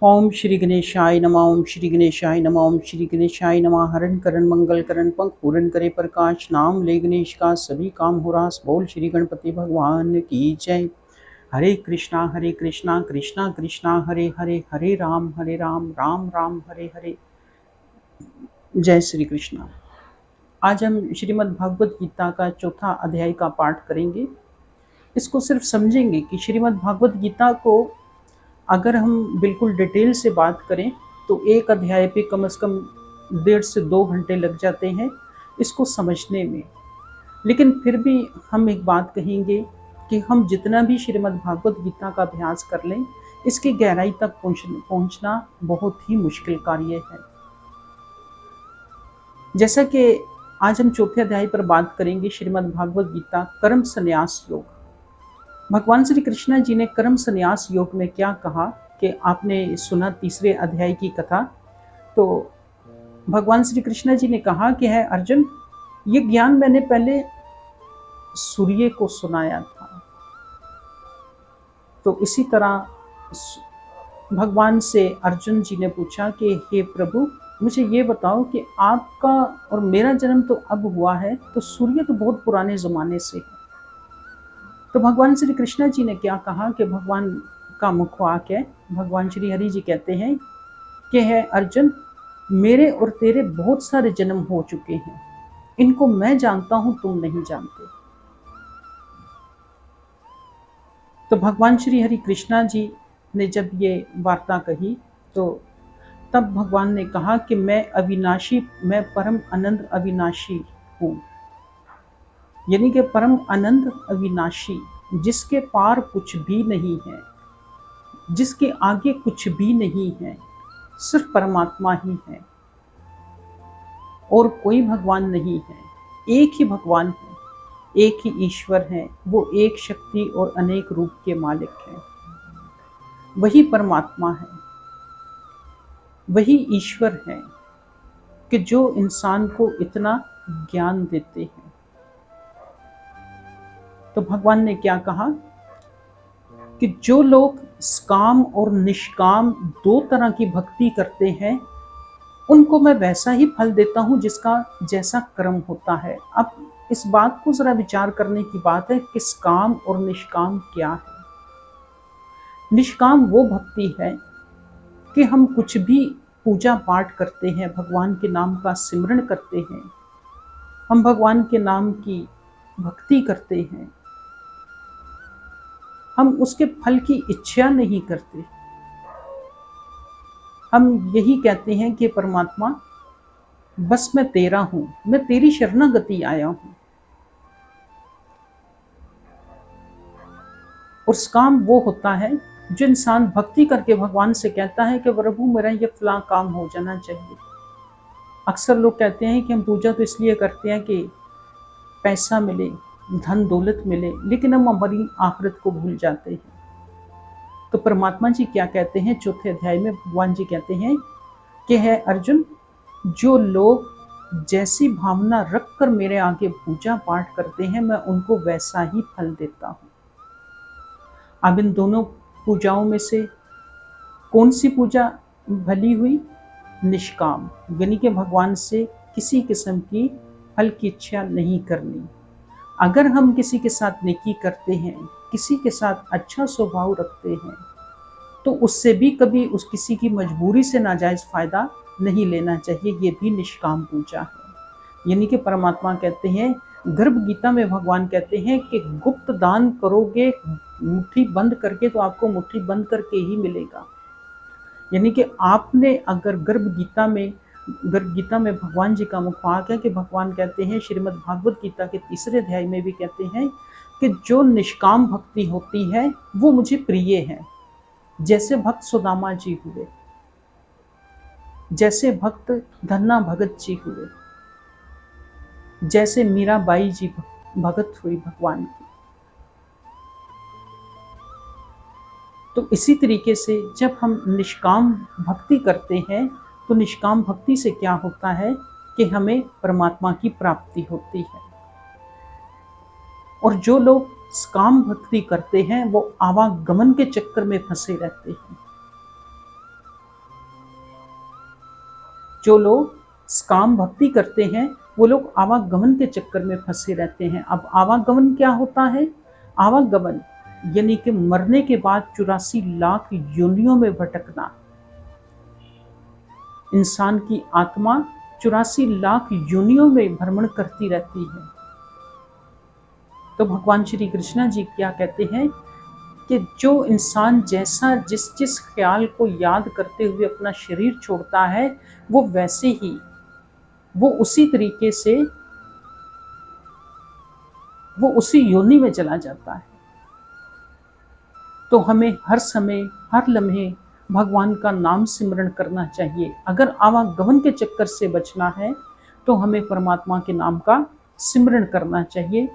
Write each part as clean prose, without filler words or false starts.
ओम श्री गणेशाय नमः। ओम श्री गणेशाय नमः। ओम श्री गणेशाय नमः। हरण करण मंगल करण पंख पूरन करे प्रकाश, नाम ले गणेश का सभी काम हो रास। बोल श्री गणपति भगवान की जय। हरे कृष्णा कृष्णा कृष्णा हरे हरे, हरे राम राम राम हरे हरे। जय श्री कृष्णा। आज हम श्रीमद् भागवत गीता का चौथा अध्याय का पाठ करेंगे। इसको सिर्फ समझेंगे कि श्रीमद् भागवत गीता को अगर हम बिल्कुल डिटेल से बात करें तो एक अध्याय पे कम से कम 1.5 से 2 घंटे लग जाते हैं इसको समझने में। लेकिन फिर भी हम एक बात कहेंगे कि हम जितना भी श्रीमद् भागवत गीता का अभ्यास कर लें, इसकी गहराई तक पहुंचना बहुत ही मुश्किल कार्य है। जैसा कि आज हम चौथे अध्याय पर बात करेंगे, श्रीमद् भागवत गीता कर्म संन्यास योग। भगवान श्री कृष्ण जी ने कर्म संन्यास योग में क्या कहा कि आपने सुना तीसरे अध्याय की कथा। तो भगवान श्री कृष्ण जी ने कहा कि है अर्जुन, ये ज्ञान मैंने पहले सूर्य को सुनाया था। तो इसी तरह भगवान से अर्जुन जी ने पूछा कि हे प्रभु, मुझे ये बताओ कि आपका और मेरा जन्म तो अब हुआ है, तो सूर्य तो बहुत पुराने जमाने से है। तो भगवान श्री कृष्ण जी ने क्या कहा कि भगवान का मुख वाक्य है, भगवान श्री हरि जी कहते हैं कि है अर्जुन, मेरे और तेरे बहुत सारे जन्म हो चुके हैं, इनको मैं जानता हूं, तुम नहीं जानते। तो भगवान श्री हरि कृष्णा जी ने जब ये वार्ता कही तो तब भगवान ने कहा कि मैं अविनाशी, मैं परम अनंत अविनाशी हूं। यानी कि परम अनंत अविनाशी, जिसके पार कुछ भी नहीं है, जिसके आगे कुछ भी नहीं है, सिर्फ परमात्मा ही है और कोई भगवान नहीं है। एक ही भगवान है, एक ही ईश्वर है, वो एक शक्ति और अनेक रूप के मालिक है। वही परमात्मा है, वही ईश्वर है कि जो इंसान को इतना ज्ञान देते हैं। तो भगवान ने क्या कहा कि जो लोग काम और निष्काम दो तरह की भक्ति करते हैं, उनको मैं वैसा ही फल देता हूं जिसका जैसा कर्म होता है। अब इस बात को जरा विचार करने की बात है कि काम और निष्काम क्या है। निष्काम वो भक्ति है कि हम कुछ भी पूजा पाठ करते हैं, भगवान के नाम का सिमरण करते हैं, हम भगवान के नाम की भक्ति करते हैं, हम उसके फल की इच्छा नहीं करते। हम यही कहते हैं कि परमात्मा, बस मैं तेरा हूं, मैं तेरी शरणागति आया हूं। और काम वो होता है जो इंसान भक्ति करके भगवान से कहता है कि प्रभु मेरा ये फला काम हो जाना चाहिए। अक्सर लोग कहते हैं कि हम पूजा तो इसलिए करते हैं कि पैसा मिले, धन दौलत मिले, लेकिन हम हमारी आखिरत को भूल जाते हैं। तो परमात्मा जी क्या कहते हैं चौथे अध्याय में, भगवान जी कहते हैं कि है अर्जुन, जो लोग जैसी भावना रखकर मेरे आगे पूजा पाठ करते हैं, मैं उनको वैसा ही फल देता हूं। अब इन दोनों पूजाओं में से कौन सी पूजा भली हुई? निष्काम, यानी कि भगवान से किसी किस्म की फल की इच्छा नहीं करनी। अगर हम किसी के साथ नेकी करते हैं, किसी के साथ अच्छा स्वभाव रखते हैं, तो उससे भी कभी उस किसी की मजबूरी से नाजायज फायदा नहीं लेना चाहिए। ये भी निष्काम पूजा है। यानी कि परमात्मा कहते हैं, गर्भ गीता में भगवान कहते हैं कि गुप्त दान करोगे मुट्ठी बंद करके तो आपको मुट्ठी बंद करके ही मिलेगा। यानी कि आपने अगर गर्भ गीता में भगवान जी का मुखवाक्य है कि भगवान कहते हैं श्रीमद् भागवत गीता के तीसरे अध्याय में भी कहते हैं कि जो निष्काम भक्ति होती है वो मुझे प्रिय है। जैसे भक्त सुदामा जी हुए, जैसे भक्त धन्ना भगत जी हुए, जैसे मीराबाई जी भगत हुई भगवान की। तो इसी तरीके से जब हम निष्काम भक्ति करते हैं तो निष्काम भक्ति से क्या होता है कि हमें परमात्मा की प्राप्ति होती है। और जो लोग काम भक्ति करते हैं वो आवागमन के चक्कर में फंसे रहते हैं। जो लोग काम भक्ति करते हैं वो लोग आवागमन के चक्कर में फंसे रहते हैं। अब आवागमन क्या होता है? आवागमन यानी कि मरने के बाद 84 लाख योनियों में भटकना। इंसान की आत्मा 84 लाख योनियों में भ्रमण करती रहती है। तो भगवान श्री कृष्ण जी क्या कहते हैं कि जो इंसान जैसा जिस जिस ख्याल को याद करते हुए अपना शरीर छोड़ता है, वो वैसे ही वो उसी तरीके से वो उसी योनि में चला जाता है। तो हमें हर समय हर लम्हे भगवान का नाम सिमरण करना चाहिए। अगर आवागमन के चक्कर से बचना है तो हमें परमात्मा के नाम का सिमरण करना चाहिए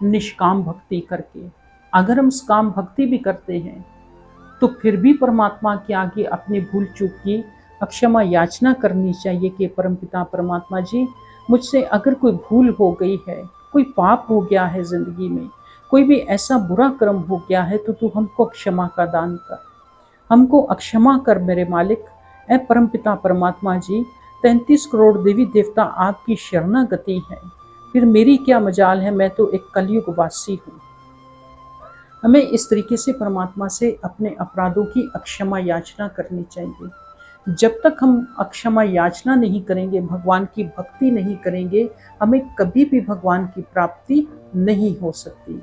निष्काम भक्ति करके। अगर हम काम भक्ति भी करते हैं तो फिर भी परमात्मा के आगे अपनी भूल चूक की अक्षमा याचना करनी चाहिए कि परमपिता परमात्मा जी, मुझसे अगर कोई भूल हो गई है, कोई पाप हो गया है जिंदगी में, कोई भी ऐसा बुरा कर्म हो गया है, तो तू हमको क्षमा का दान कर, हमको अक्षमा कर मेरे मालिक। ऐ परमपिता परमात्मा जी, 33 करोड़ देवी देवता आपकी शरणागति है, फिर मेरी क्या मजाल है, मैं तो एक कलयुग वासी हूँ। हमें इस तरीके से परमात्मा से अपने अपराधों की अक्षमा याचना करनी चाहिए। जब तक हम अक्षमा याचना नहीं करेंगे, भगवान की भक्ति नहीं करेंगे, हमें कभी भी भगवान की प्राप्ति नहीं हो सकती।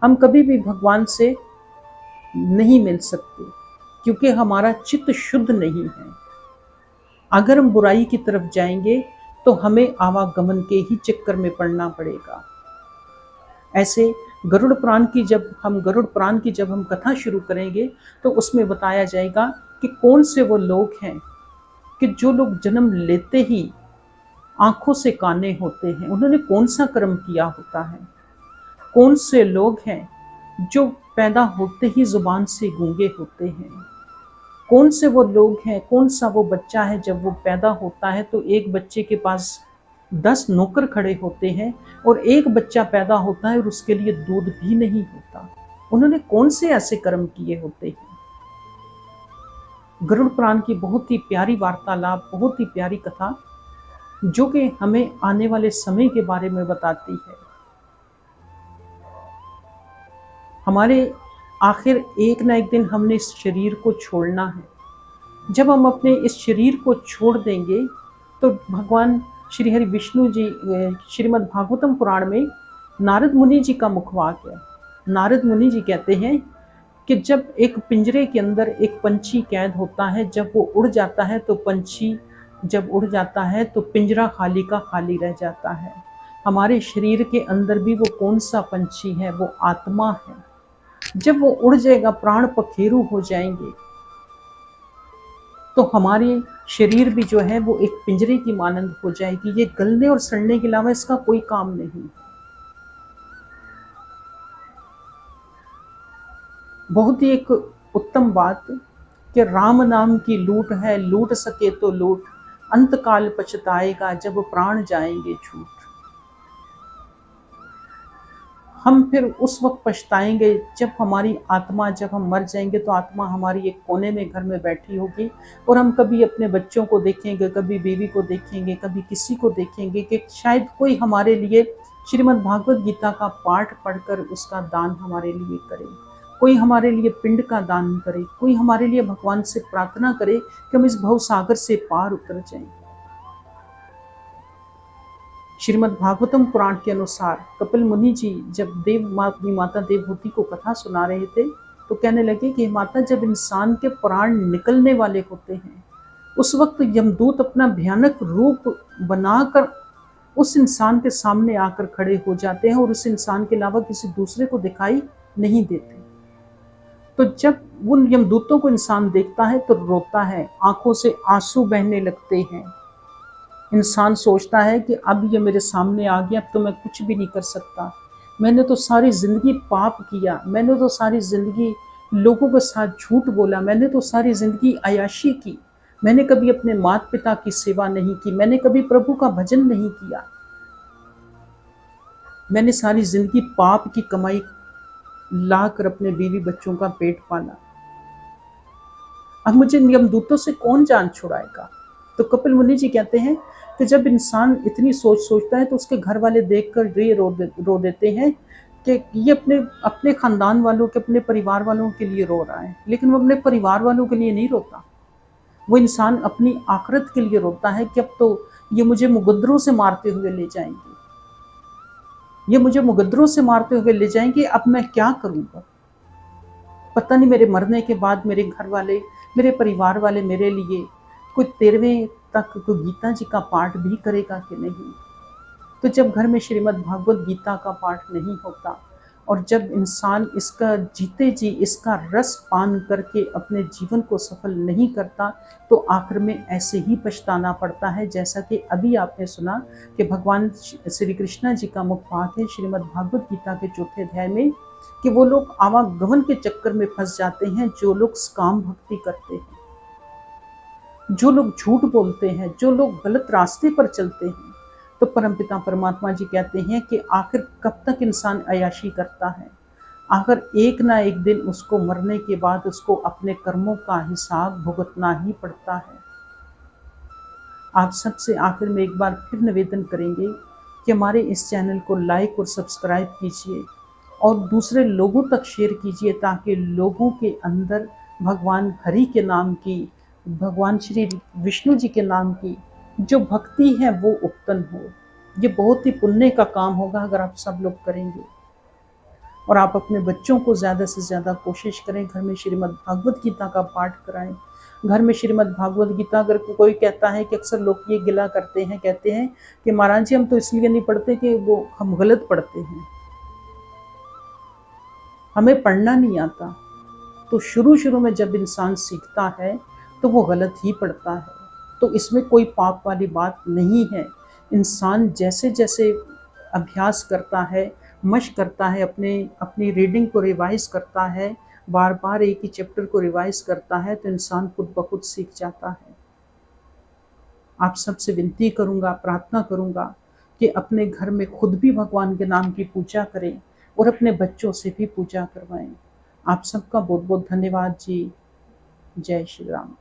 हम कभी भी भगवान से नहीं मिल सकते क्योंकि हमारा चित्त शुद्ध नहीं है। अगर हम बुराई की तरफ जाएंगे तो हमें आवागमन के ही चक्कर में पड़ना पड़ेगा। ऐसे गरुड़ पुराण की जब हम कथा शुरू करेंगे तो उसमें बताया जाएगा कि कौन से वो लोग हैं कि जो लोग जन्म लेते ही आंखों से काने होते हैं, उन्होंने कौन सा कर्म किया होता है। कौन से लोग हैं जो पैदा होते ही जुबान से गूंगे होते हैं। कौन से वो लोग हैं, कौन सा वो बच्चा है जब वो पैदा होता है तो एक बच्चे के पास 10 नौकर खड़े होते हैं, और एक बच्चा पैदा होता है और उसके लिए दूध भी नहीं होता। उन्होंने कौन से ऐसे कर्म किए होते हैं। गरुड़ पुराण की बहुत ही प्यारी वार्तालाप, बहुत ही प्यारी कथा जो कि हमें आने वाले समय के बारे में बताती है। हमारे आखिर एक ना एक दिन हमने इस शरीर को छोड़ना है। जब हम अपने इस शरीर को छोड़ देंगे तो भगवान श्री हरि विष्णु जी श्रीमद् भागवतम पुराण में नारद मुनि जी का मुखवाक्य है। नारद मुनि जी कहते हैं कि जब एक पिंजरे के अंदर एक पंछी कैद होता है, जब वो उड़ जाता है तो पंछी जब उड़ जाता है तो पिंजरा खाली का खाली रह जाता है। हमारे शरीर के अंदर भी वो कौन सा पंछी है, वो आत्मा है। जब वो उड़ जाएगा, प्राण पखेरु हो जाएंगे, तो हमारे शरीर भी जो है वो एक पिंजरे की मानंद हो जाएगी। ये गलने और सड़ने के अलावा इसका कोई काम नहीं। बहुत ही एक उत्तम बात कि राम नाम की लूट है, लूट सके तो लूट, अंत काल पछताएगा जब प्राण जाएंगे छूट। हम फिर उस वक्त पछताएंगे जब हमारी आत्मा, जब हम मर जाएंगे तो आत्मा हमारी एक कोने में घर में बैठी होगी, और हम कभी अपने बच्चों को देखेंगे, कभी बीवी को देखेंगे, कभी किसी को देखेंगे कि शायद कोई हमारे लिए श्रीमद् भागवत गीता का पाठ पढ़कर उसका दान हमारे लिए करे, कोई हमारे लिए पिंड का दान करे, कोई हमारे लिए भगवान से प्रार्थना करे कि हम इस भव सागर से पार उतर जाएं। श्रीमद् भागवतम पुराण के अनुसार कपिल मुनि जी जब अपनी माता देवहूति को कथा सुना रहे थे तो कहने लगे कि माता, जब इंसान के प्राण निकलने वाले होते हैं उस वक्त यमदूत अपना भयानक रूप बनाकर उस इंसान के सामने आकर खड़े हो जाते हैं और उस इंसान के अलावा किसी दूसरे को दिखाई नहीं देते। तो जब उन यमदूतों को इंसान देखता है तो रोता है, आंखों से आंसू बहने लगते हैं। इंसान सोचता है कि अब ये मेरे सामने आ गया, अब तो मैं कुछ भी नहीं कर सकता। मैंने तो सारी ज़िंदगी पाप किया, मैंने तो सारी ज़िंदगी लोगों के साथ झूठ बोला, मैंने तो सारी ज़िंदगी अय्याशी की, मैंने कभी अपने माता पिता की सेवा नहीं की, मैंने कभी प्रभु का भजन नहीं किया, मैंने सारी ज़िंदगी पाप की कमाई लाकर अपने बीवी बच्चों का पेट पाला। अब मुझे यमदूतों से कौन जान छुड़ाएगा। तो कपिल मुनि जी कहते हैं कि जब इंसान इतनी सोच सोचता है तो उसके घर वाले देखकर ये रो देते हैं कि ये अपने अपने खानदान वालों के, अपने परिवार वालों के लिए रो रहा है, लेकिन वो अपने परिवार वालों के लिए नहीं रोता। वो इंसान अपनी आखिरत के लिए रोता है कि अब तो ये मुझे मुकद्दरों से मारते हुए ले जाएंगे, ये मुझे मुकद्दरों से मारते हुए ले जाएंगे, अब मैं क्या करूंगा। पता नहीं मेरे मरने के बाद मेरे घर वाले, मेरे परिवार वाले मेरे लिए कोई 13वें तक कोई गीता जी का पाठ भी करेगा कि नहीं। तो जब घर में श्रीमद् भागवत गीता का पाठ नहीं होता और जब इंसान इसका जीते जी इसका रस पान करके अपने जीवन को सफल नहीं करता, तो आखिर में ऐसे ही पछताना पड़ता है। जैसा कि अभी आपने सुना कि भगवान श्री कृष्ण जी का मुख्य वाक्य है श्रीमद् भागवत गीता के 4 अध्याय में कि वो लोग आवागमन के चक्कर में फंस जाते हैं, जो लोग काम भक्ति करते हैं, जो लोग झूठ बोलते हैं, जो लोग गलत रास्ते पर चलते हैं। तो परमपिता परमात्मा जी कहते हैं कि आखिर कब तक इंसान अय्याशी करता है, आखिर एक ना एक दिन उसको मरने के बाद उसको अपने कर्मों का हिसाब भुगतना ही पड़ता है। आप सबसे आखिर में एक बार फिर निवेदन करेंगे कि हमारे इस चैनल को लाइक और सब्सक्राइब कीजिए और दूसरे लोगों तक शेयर कीजिए, ताकि लोगों के अंदर भगवान हरि के नाम की, भगवान श्री विष्णु जी के नाम की जो भक्ति है वो उत्पन्न हो। ये बहुत ही पुण्य का काम होगा अगर आप सब लोग करेंगे। और आप अपने बच्चों को ज़्यादा से ज़्यादा कोशिश करें, घर में श्रीमद् भागवत गीता का पाठ कराएं। घर में श्रीमद् भागवत गीता अगर कोई कहता है कि अक्सर लोग ये गिला करते हैं, कहते हैं कि महाराज जी हम तो इसलिए नहीं पढ़ते कि वो हम गलत पढ़ते हैं, हमें पढ़ना नहीं आता। तो शुरू में जब इंसान सीखता है तो वो गलत ही पढ़ता है, तो इसमें कोई पाप वाली बात नहीं है। इंसान जैसे जैसे अभ्यास करता है, मशक करता है, अपनी रीडिंग को रिवाइज करता है, बार बार एक ही चैप्टर को रिवाइज करता है, तो इंसान खुद ब खुद सीख जाता है। आप सबसे विनती करूँगा, प्रार्थना करूँगा कि अपने घर में खुद भी भगवान के नाम की पूजा करें और अपने बच्चों से भी पूजा करवाएं। आप सबका बहुत बहुत धन्यवाद जी। जय श्री राम।